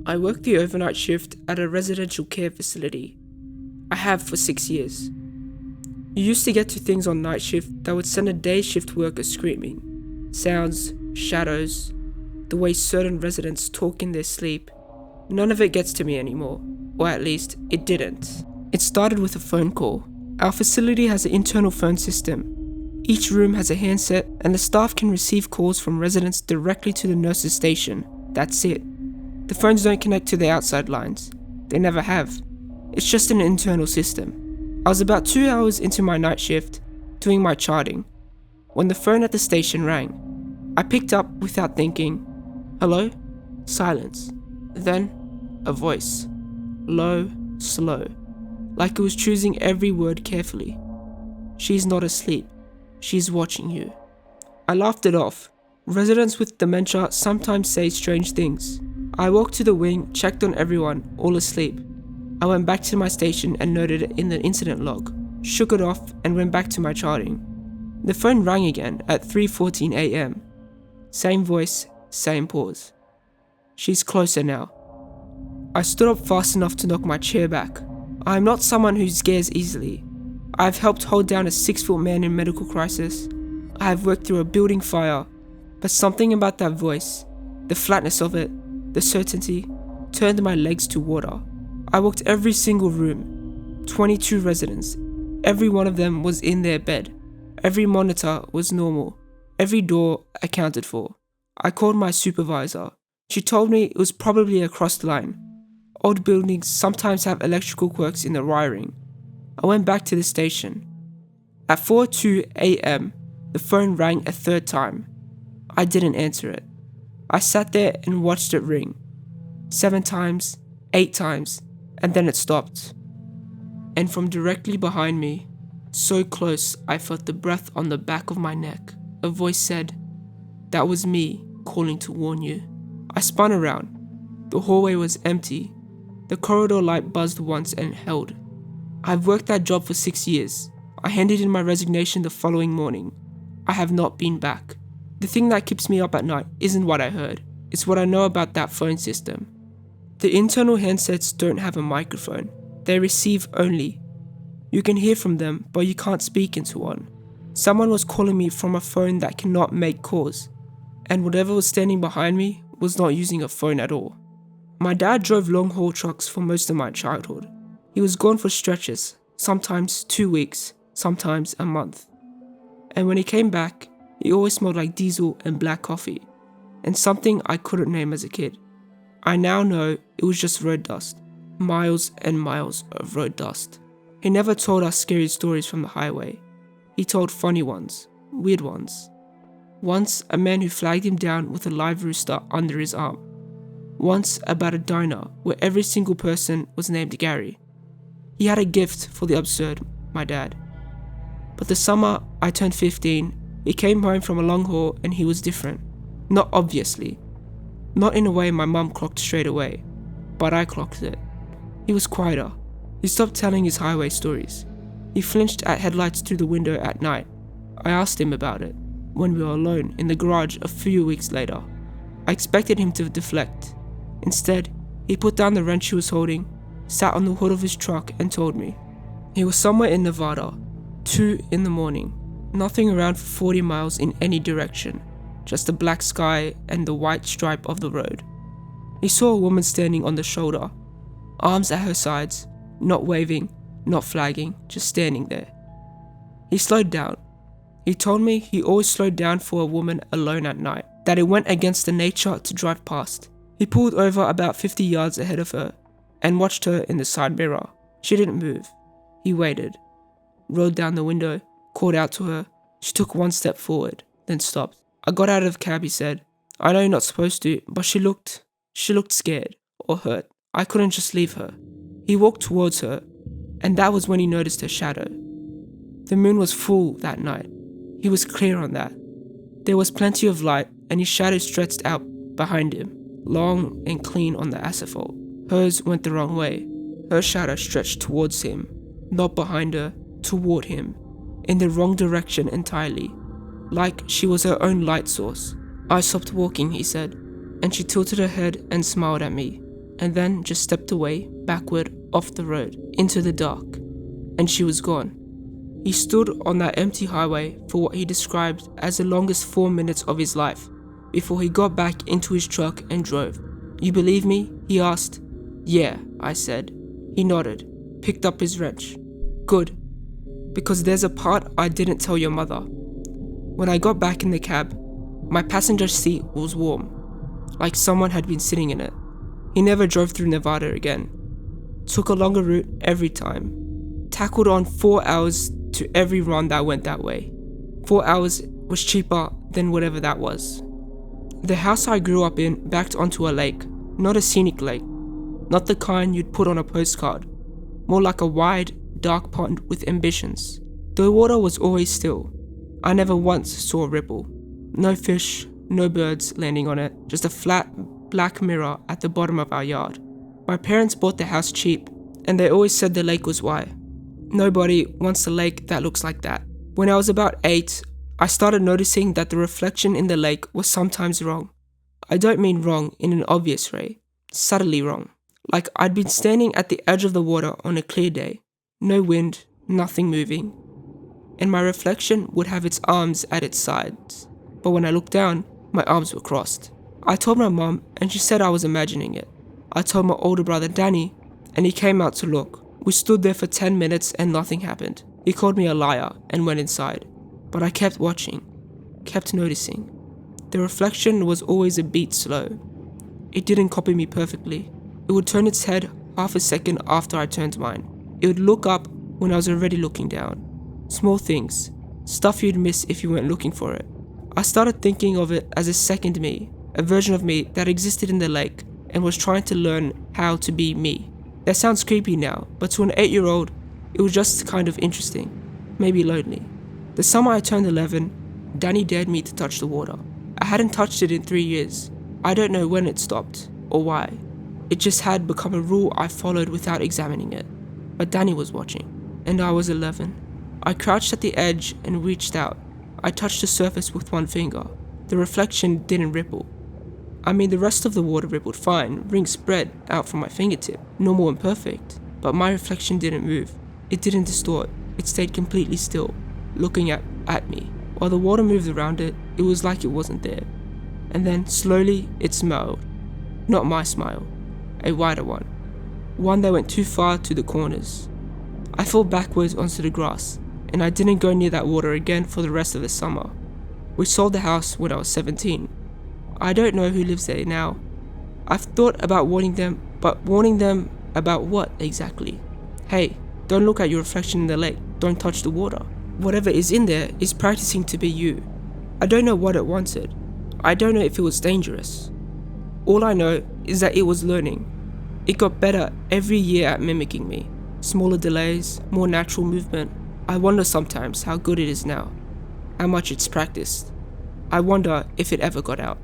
I work the overnight shift at a residential care facility. I have for 6 years. You used to get to things on night shift that would send a day shift worker screaming. Sounds, shadows, the way certain residents talk in their sleep. None of it gets to me anymore, or at least it didn't. It started with a phone call. Our facility has an internal phone system. Each room has a handset and the staff can receive calls from residents directly to the nurse's station. That's it. The phones don't connect to the outside lines. They never have. It's just an internal system. I was about 2 hours into my night shift, doing my charting, when the phone at the station rang. I picked up without thinking. Hello? Silence. Then, a voice. Low, slow, like it was choosing every word carefully. She's not asleep. She's watching you. I laughed it off. Residents with dementia sometimes say strange things. I walked to the wing, checked on everyone, all asleep. I went back to my station and noted it in the incident log, shook it off and went back to my charting. The phone rang again at 3:14 a.m. Same voice, same pause. She's closer now. I stood up fast enough to knock my chair back. I am not someone who scares easily. I have helped hold down a 6-foot man in medical crisis. I have worked through a building fire, but something about that voice, the flatness of it, the certainty, turned my legs to water. I walked every single room, 22 residents. Every one of them was in their bed. Every monitor was normal. Every door accounted for. I called my supervisor. She told me it was probably across the line. Old buildings sometimes have electrical quirks in the wiring. I went back to the station. At 4:02 a.m., the phone rang a third time. I didn't answer it. I sat there and watched it ring. 7 times, 8 times, and then it stopped. And from directly behind me, so close I felt the breath on the back of my neck, a voice said, "That was me calling to warn you." I spun around. The hallway was empty. The corridor light buzzed once and held. I've worked that job for 6 years. I handed in my resignation the following morning. I have not been back. The thing that keeps me up at night isn't what I heard. It's what I know about that phone system. The internal handsets don't have a microphone. They receive only. You can hear from them, but you can't speak into one. Someone was calling me from a phone that cannot make calls. And whatever was standing behind me was not using a phone at all. My dad drove long-haul trucks for most of my childhood. He was gone for stretches, sometimes 2 weeks, sometimes a month. And when he came back, he always smelled like diesel and black coffee, and something I couldn't name as a kid. I now know it was just road dust, miles and miles of road dust. He never told us scary stories from the highway. He told funny ones, weird ones. Once, a man who flagged him down with a live rooster under his arm. Once, about a diner where every single person was named Gary. He had a gift for the absurd, my dad. But the summer I turned 15, he came home from a long haul and he was different. Not obviously. Not in a way my mum clocked straight away, but I clocked it. He was quieter. He stopped telling his highway stories. He flinched at headlights through the window at night. I asked him about it when we were alone in the garage a few weeks later. I expected him to deflect. Instead, he put down the wrench he was holding, sat on the hood of his truck and told me. He was somewhere in Nevada, 2 in the morning, nothing around for 40 miles in any direction, just the black sky and the white stripe of the road. He saw a woman standing on the shoulder, arms at her sides, not waving, not flagging, just standing there. He slowed down. He told me he always slowed down for a woman alone at night, that it went against the nature to drive past. He pulled over about 50 yards ahead of her and watched her in the side mirror. She didn't move. He waited, rolled down the window, called out to her. She took 1 step forward, then stopped. I got out of the cab, he said. I know you're not supposed to, but she looked scared or hurt. I couldn't just leave her. He walked towards her, and that was when he noticed her shadow. The moon was full that night. He was clear on that. There was plenty of light, and his shadow stretched out behind him, long and clean on the asphalt. Hers went the wrong way. Her shadow stretched towards him, not behind her, toward him, in the wrong direction entirely, like she was her own light source. I stopped walking, he said, and she tilted her head and smiled at me, and then just stepped away, backward, off the road, into the dark. And she was gone. He stood on that empty highway for what he described as the longest 4 minutes of his life, before he got back into his truck and drove. "You believe me?" he asked. "Yeah," I said. He nodded, picked up his wrench. "Good. Because there's a part I didn't tell your mother. When I got back in the cab, my passenger seat was warm, like someone had been sitting in it. He never drove through Nevada again. Took a longer route every time. Tackled on 4 hours to every run that went that way. 4 hours was cheaper than whatever that was. The house I grew up in backed onto a lake, not a scenic lake, not the kind you'd put on a postcard, more like a wide, dark pond with ambitions. The water was always still. I never once saw a ripple. No fish, no birds landing on it, just a flat, black mirror at the bottom of our yard. My parents bought the house cheap, and they always said the lake was why. Nobody wants a lake that looks like that. When I was about 8, I started noticing that the reflection in the lake was sometimes wrong. I don't mean wrong in an obvious way, subtly wrong. Like I'd been standing at the edge of the water on a clear day, no wind, nothing moving, and my reflection would have its arms at its sides. But when I looked down, my arms were crossed. I told my mom, and she said I was imagining it. I told my older brother Danny, and he came out to look. We stood there for 10 minutes and nothing happened. He called me a liar and went inside. But I kept watching, kept noticing. The reflection was always a beat slow. It didn't copy me perfectly. It would turn its head half a second after I turned mine. It would look up when I was already looking down. Small things, stuff you'd miss if you weren't looking for it. I started thinking of it as a second me, a version of me that existed in the lake and was trying to learn how to be me. That sounds creepy now, but to an 8-year-old, it was just kind of interesting, maybe lonely. The summer I turned 11, Danny dared me to touch the water. I hadn't touched it in 3 years. I don't know when it stopped, or why. It just had become a rule I followed without examining it. But Danny was watching, and I was 11. I crouched at the edge and reached out. I touched the surface with one finger. The reflection didn't ripple. I mean, the rest of the water rippled fine, rings spread out from my fingertip, normal and perfect. But my reflection didn't move. It didn't distort. It stayed completely still, looking at me. While the water moved around it, it was like it wasn't there. And then, slowly, it smiled. Not my smile. A wider one. One that went too far to the corners. I fell backwards onto the grass, and I didn't go near that water again for the rest of the summer. We sold the house when I was 17. I don't know who lives there now. I've thought about warning them, but warning them about what exactly? Hey, don't look at your reflection in the lake. Don't touch the water. Whatever is in there is practicing to be you. I don't know what it wanted. I don't know if it was dangerous. All I know is that it was learning. It got better every year at mimicking me. Smaller delays, more natural movement. I wonder sometimes how good it is now. How much it's practiced. I wonder if it ever got out.